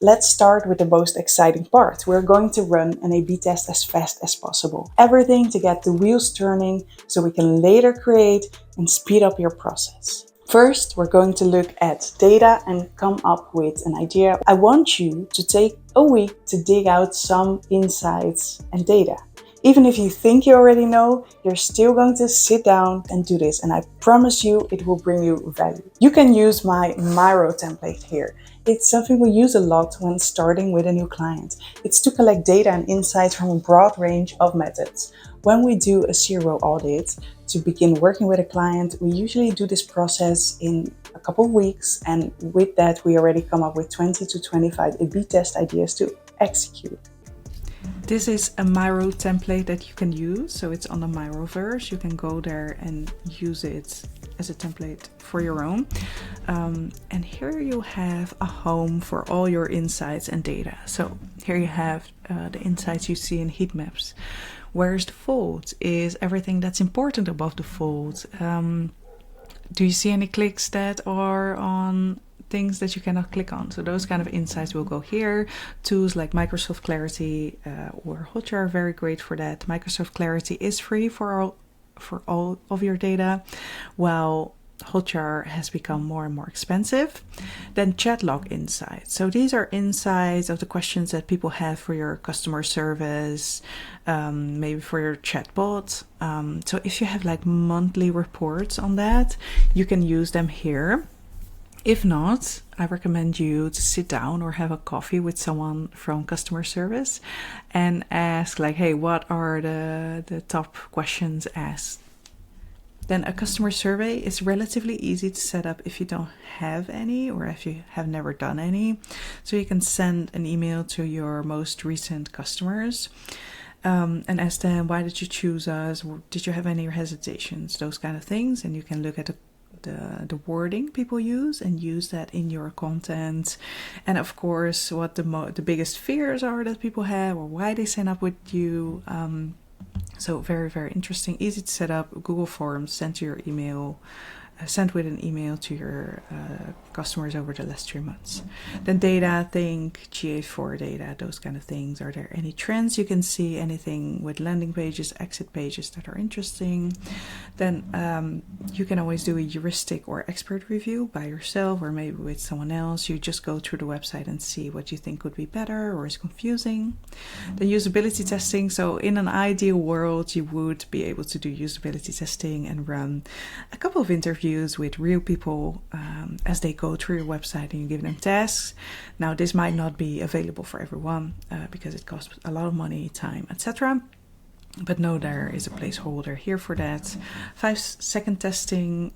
Let's start with the most exciting part. We're going to run an A/B test as fast as possible. Everything to get the wheels turning so we can later create and speed up your process. First, we're going to look at data and come up with an idea. I want you to take a week to dig out some insights and data. Even if you think you already know, you're still going to sit down and do this, and I promise you it will bring you value. You can use my Miro template here. It's something we use a lot when starting with a new client. It's to collect data and insights from a broad range of methods. When we do a zero audit to begin working with a client, we usually do this process in a couple of weeks, and with that we already come up with 20 to 25 A/B test ideas to execute. This is a Miro template that you can use, so it's on the Miroverse. You can go there and use it as a template for your own. And here you have a home for all your insights and data. So here you have the insights you see in heat maps. Where's the fold is everything that's important above the fold. Do you see any clicks that are on things that you cannot click on? So those kind of insights will go here. Tools like Microsoft Clarity or Hotjar are very great for that. Microsoft Clarity is free for all of your data, while Hotjar has become more and more expensive. Then chat log insights. So these are insights of the questions that people have for your customer service, maybe for your chatbot. So if you have like monthly reports on that, you can use them here. If not, I recommend you to sit down or have a coffee with someone from customer service and ask like, hey, what are the top questions asked? Then a customer survey is relatively easy to set up if you don't have any or if you have never done any. So you can send an email to your most recent customers and ask them, why did you choose us? Did you have any hesitations? Those kind of things. And you can look at the wording people use and use that in your content. And of course, what the biggest fears are that people have or why they sign up with you. So very, very interesting, easy to set up. Google Forms, send to your email, sent with an email to your customers over the last 3 months. Then data, think GA4 data, those kind of things. Are there any trends you can see? Anything with landing pages, exit pages that are interesting? Then you can always do a heuristic or expert review by yourself or maybe with someone else. You just go through the website and see what you think could be better or is confusing. Then usability testing. So in an ideal world, you would be able to do usability testing and run a couple of interviews with real people as they go through your website and you give them tasks. Now, this might not be available for everyone because it costs a lot of money, time, etc. But no, there is a placeholder here for that. 5-second testing.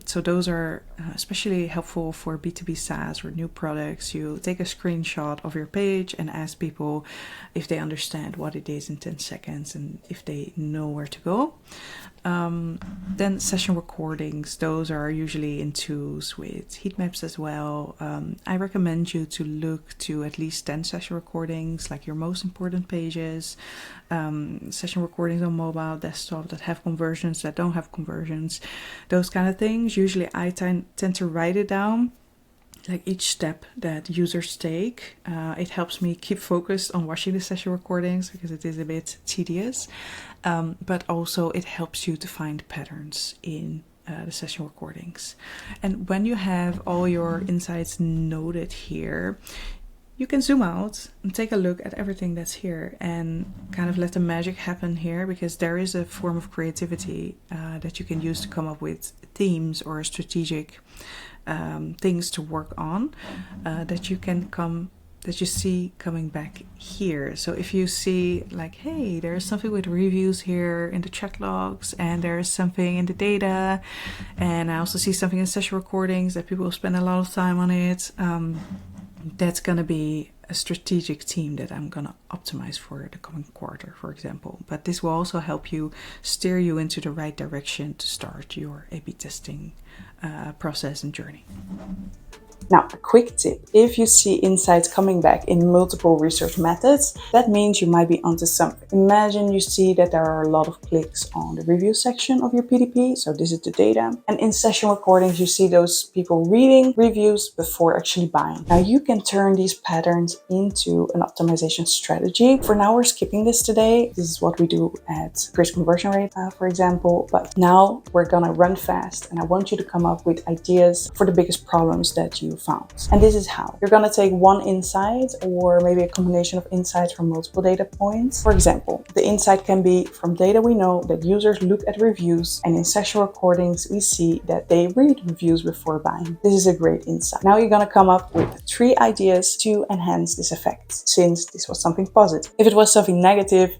So those are especially helpful for B2B SaaS or new products. You take a screenshot of your page and ask people if they understand what it is in 10 seconds and if they know where to go. Then session recordings. Those are usually in tools with heat maps as well. I recommend you to look to at least 10 session recordings, like your most important pages. Session recordings on mobile, desktop that have conversions, that don't have conversions, those kind of things. Usually I tend to write it down, like each step that users take. It helps me keep focused on watching the session recordings because it is a bit tedious, but also it helps you to find patterns in the session recordings. And when you have all your insights noted here, you can zoom out and take a look at everything that's here and kind of let the magic happen here, because there is a form of creativity that you can use to come up with themes or strategic things to work on that you see coming back here. So if you see like, hey, there's something with reviews here in the chat logs, and there's something in the data, and I also see something in session recordings that people spend a lot of time on it, that's going to be a strategic theme that I'm going to optimize for the coming quarter, for example. But this will also help you steer you into the right direction to start your A/B testing process and journey. Now, a quick tip. If you see insights coming back in multiple research methods, that means you might be onto something. Imagine you see that there are a lot of clicks on the review section of your PDP, so this is the data, and in session recordings you see those people reading reviews before actually buying. Now you can turn these patterns into an optimization strategy. For now we're skipping this today. This is what we do at increased conversion rate, for example, but now we're gonna run fast and I want you to come up with ideas for the biggest problems that you found. And this is how. You're gonna take one insight or maybe a combination of insights from multiple data points. For example, the insight can be from data we know that users look at reviews, and in session recordings we see that they read reviews before buying. This is a great insight. Now you're gonna come up with 3 ideas to enhance this effect, since this was something positive. If it was something negative,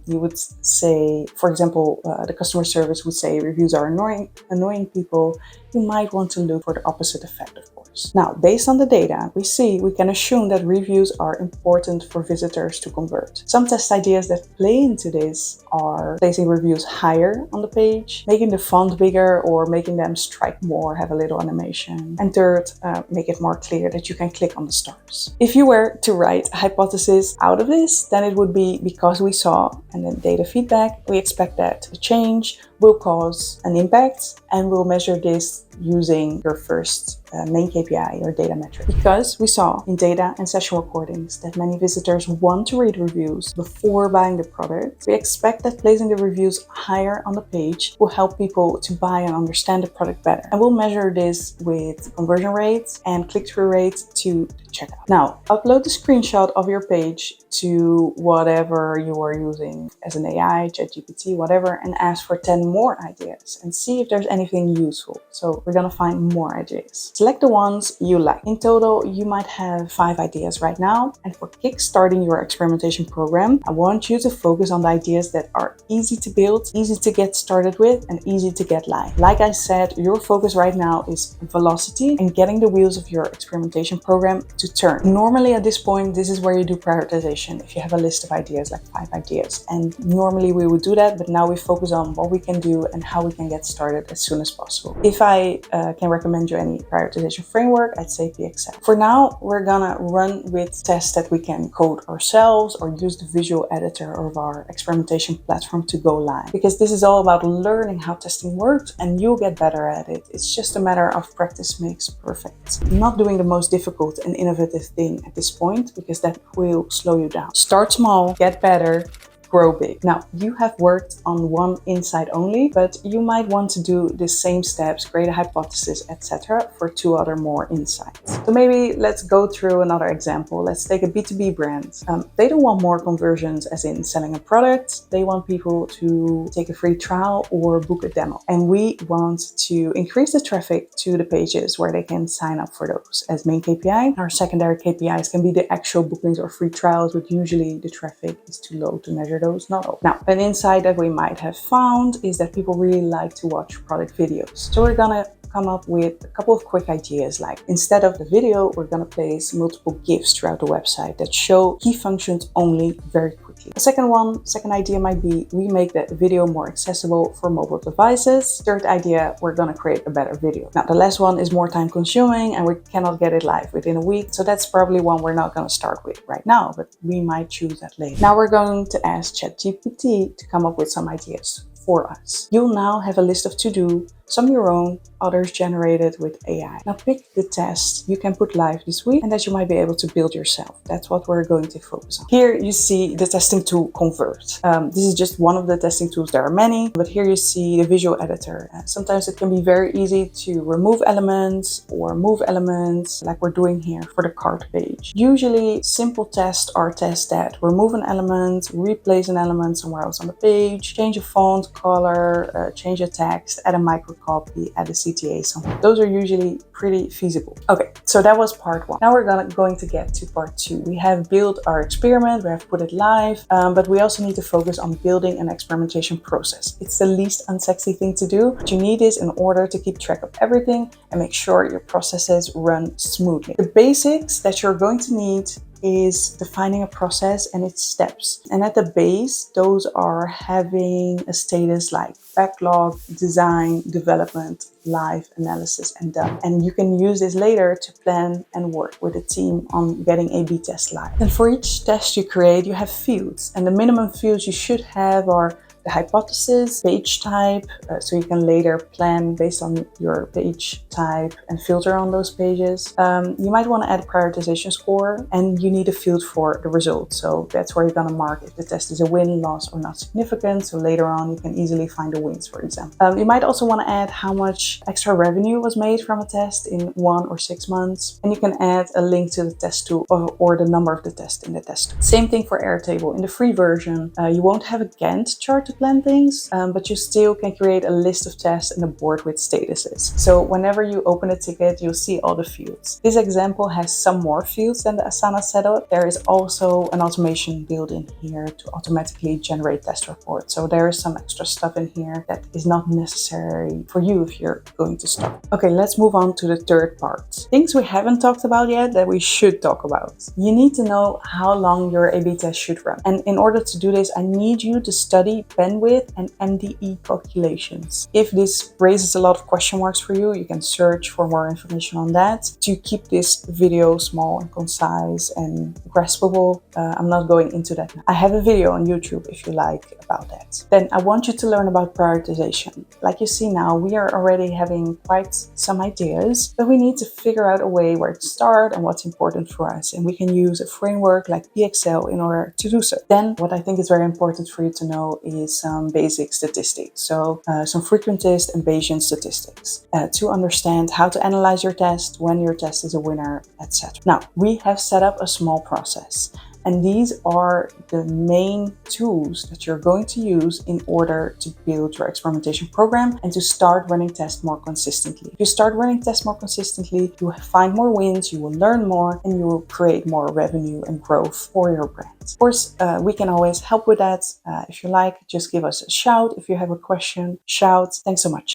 you would say, for example, the customer service would say reviews are annoying people. You might want to look for the opposite effect, of course. Now, based on the data we can assume that reviews are important for visitors to convert. Some test ideas that play into this are placing reviews higher on the page, making the font bigger or making them strike more, have a little animation. And third, make it more clear that you can click on the stars. If you were to write a hypothesis out of this, then it would be because we saw, and then data feedback, we expect that a change will cause an impact, and we'll measure this using your first main KPI or data metric. Because we saw in data and session recordings that many visitors want to read reviews before buying the product, we expect that placing the reviews higher on the page will help people to buy and understand the product better. And we'll measure this with conversion rates and click-through rates to the checkout. Now, upload the screenshot of your page to whatever you are using as an AI, ChatGPT, whatever, and ask for 10 more ideas and see if there's anything useful. So we're gonna find more ideas. Select the ones you like. In total, you might have 5 ideas right now. And for kickstarting your experimentation program, I want you to focus on the ideas that are easy to build, easy to get started with, and easy to get live. Like I said, your focus right now is velocity and getting the wheels of your experimentation program to turn. Normally at this point, this is where you do prioritization. If you have a list of ideas, like 5 ideas, and normally we would do that, but now we focus on what we can do and how we can get started as soon as possible. If I can recommend you any prioritization framework, I'd say PXL. For now, we're gonna run with tests that we can code ourselves or use the visual editor of our experimentation platform to go live. Because this is all about learning how testing works and you'll get better at it. It's just a matter of practice makes perfect. I'm not doing the most difficult and innovative thing at this point because that will slow you down. Start small, get better, grow big. Now, you have worked on one insight only, but you might want to do the same steps, create a hypothesis, etc. for 2 other more insights. So maybe let's go through another example. Let's take a B2B brand. They don't want more conversions as in selling a product. They want people to take a free trial or book a demo. And we want to increase the traffic to the pages where they can sign up for those as main KPI. Our secondary KPIs can be the actual bookings or free trials, but usually the traffic is too low to measure those, not all. Now, an insight that we might have found is that people really like to watch product videos. So we're gonna come up with a couple of quick ideas, like instead of the video, we're gonna place multiple GIFs throughout the website that show key functions only very quickly. The second idea might be we make the video more accessible for mobile devices. Third idea, we're gonna create a better video. Now, the last one is more time consuming and we cannot get it live within a week. So that's probably one we're not gonna start with right now, but we might choose that later. Now we're going to ask ChatGPT to come up with some ideas for us. You'll now have a list of to-do, some your own, others generated with AI. Now pick the test you can put live this week and that you might be able to build yourself. That's what we're going to focus on. Here you see the testing tool Convert. This is just one of the testing tools. There are many, but here you see the visual editor. Sometimes it can be very easy to remove elements or move elements like we're doing here for the cart page. Usually simple tests are tests that remove an element, replace an element somewhere else on the page, change a font, color, change a text, add a micro copy, add a CTA somewhere. Those are usually pretty feasible. Okay, so that was part 1. Now we're going to get to part 2. We have built our experiment, we have put it live, but we also need to focus on building an experimentation process. It's the least unsexy thing to do, but you need this in order to keep track of everything and make sure your processes run smoothly. The basics that you're going to need is defining a process and its steps. And at the base, those are having a status like backlog, design, development, live, analysis, and done. And you can use this later to plan and work with a team on getting A/B tests live. And for each test you create, you have fields. And the minimum fields you should have are the hypothesis, page type, so you can later plan based on your page type and filter on those pages. You might want to add a prioritization score, and you need a field for the result. So that's where you're going to mark if the test is a win, loss, or not significant. So later on, you can easily find the wins, for example. You might also want to add how much extra revenue was made from a test in 1 or 6 months. And you can add a link to the test tool or the number of the test in the test tool. Same thing for Airtable. In the free version, you won't have a Gantt chart to plan things, but you still can create a list of tests and a board with statuses. So whenever you open a ticket, you'll see all the fields. This example has some more fields than the Asana setup. There is also an automation built in here to automatically generate test reports. So there is some extra stuff in here that is not necessary for you if you're going to start. Okay, let's move on to the third part. Things we haven't talked about yet that we should talk about. You need to know how long your A/B test should run. And in order to do this, I need you to study bandwidth and MDE calculations. If this raises a lot of question marks for you, you can search for more information on that. To keep this video small and concise and graspable, I'm not going into that now. I have a video on YouTube if you like about that. Then I want you to learn about prioritization. Like you see now, we are already having quite some ideas, but we need to figure out a way where to start and what's important for us. And we can use a framework like PXL in order to do so. Then what I think is very important for you to know is some basic statistics. So some frequentist and Bayesian statistics to understand how to analyze your test, when your test is a winner, etc. Now, we have set up a small process. And these are the main tools that you're going to use in order to build your experimentation program and to start running tests more consistently. If you start running tests more consistently, you will find more wins, you will learn more, and you will create more revenue and growth for your brand. Of course, we can always help with that. If you like, just give us a shout. If you have a question, shout. Thanks so much.